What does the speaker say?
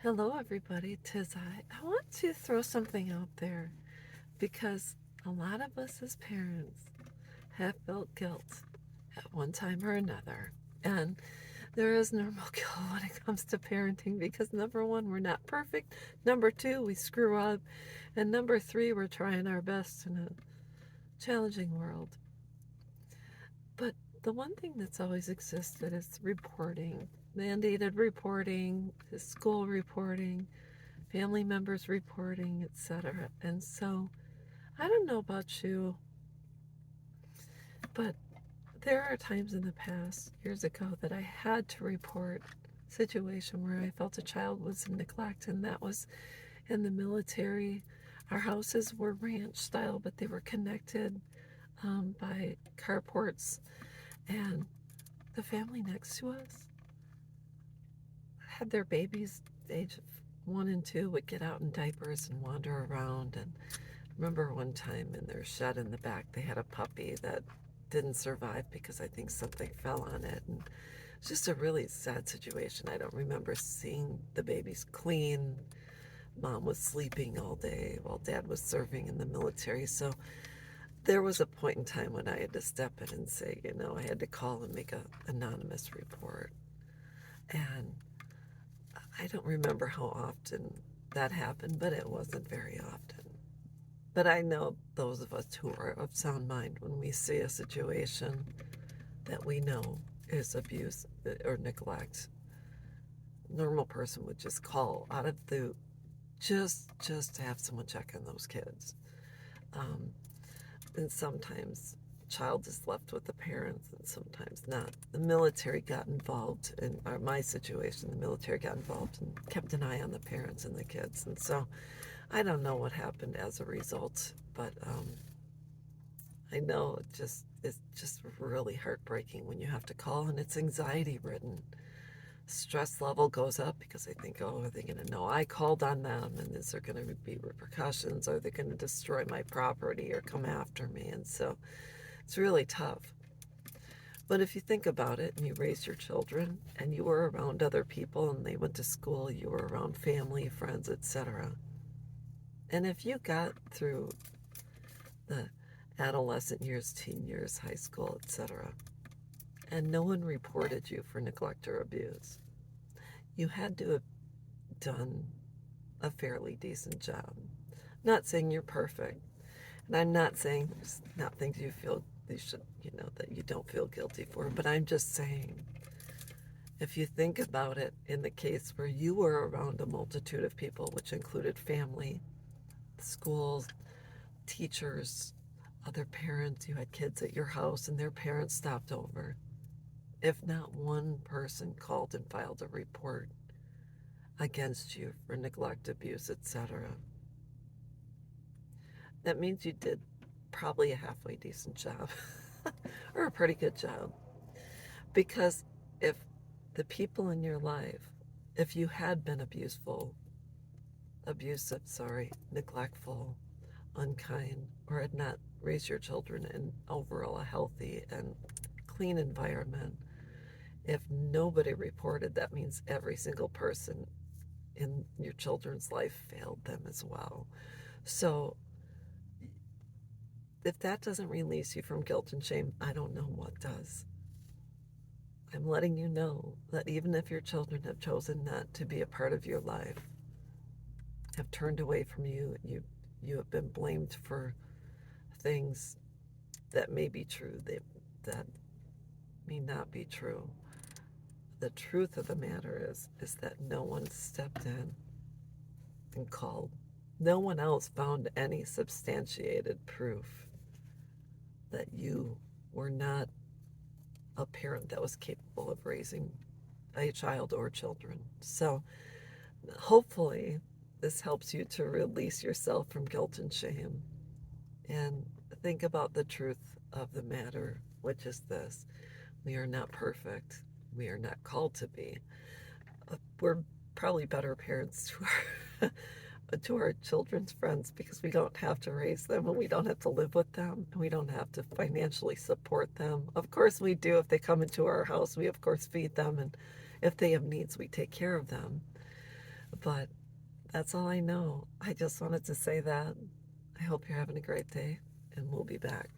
Hello, everybody. Tis I. I want to throw something out there because a lot of us as parents have felt guilt at one time or another. And there is normal guilt when it comes to parenting because number one, we're not perfect. Number two, we screw up. And number three, we're trying our best in a challenging world. But the one thing that's always existed is reporting, mandated reporting, school reporting, family members reporting, etc. And so, I don't know about you, but there are times in the past, years ago, that I had to report a situation where I felt a child was in neglect, and that was in the military. Our houses were ranch style, but they were connected by carports, and the family next to us had their babies, age of 1 and 2, would get out in diapers and wander around. And remember one time in their shed in the back, they had a puppy that didn't survive because I think something fell on it. And it's just a really sad situation. I don't remember seeing the babies clean. Mom was sleeping all day while dad was serving in the military. So there was a point in time when I had to step in and say, I had to call and make an anonymous report. And I don't remember how often that happened, but it wasn't very often. But I know those of us who are of sound mind, when we see a situation that we know is abuse or neglect, normal person would just call out of the just to have someone check on those kids. Um, and sometimes child is left with the parents and sometimes not. The military got involved in my situation. The military got involved and kept an eye on the parents and the kids. And so I don't know what happened as a result, but I know it's just really heartbreaking when you have to call and it's anxiety ridden. Stress level goes up because I think, oh, are they going to know I called on them? And is there going to be repercussions? Are they going to destroy my property or come after me? And so it's really tough. But if you think about it and you raise your children and you were around other people and they went to school, you were around family, friends, etc. And if you got through the adolescent years, teen years, high school, etc., and no one reported you for neglect or abuse, you had to have done a fairly decent job. Not saying you're perfect, and I'm not saying there's not things you feel you should, that you don't feel guilty for, but I'm just saying, if you think about it in the case where you were around a multitude of people, which included family, schools, teachers, other parents, you had kids at your house and their parents stopped over. If not one person called and filed a report against you for neglect, abuse, etc., that means you did probably a halfway decent job or a pretty good job. Because if the people in your life, if you had been neglectful, unkind, or had not raised your children in overall a healthy and clean environment, if nobody reported, that means every single person in your children's life failed them as well. So if that doesn't release you from guilt and shame, I don't know what does. I'm letting you know that even if your children have chosen not to be a part of your life, have turned away from you, you have been blamed for things that may be true, that may not be true. The truth of the matter is that no one stepped in and called. No one else found any substantiated proof that you were not a parent that was capable of raising a child or children. So hopefully this helps you to release yourself from guilt and shame and think about the truth of the matter, which is this: we are not perfect. We are not called to be. We're probably better parents to our to our children's friends because we don't have to raise them and we don't have to live with them and we don't have to financially support them. Of course we do. If they come into our house, we of course feed them, and if they have needs, we take care of them. But that's all I know. I just wanted to say that. I hope you're having a great day, and we'll be back.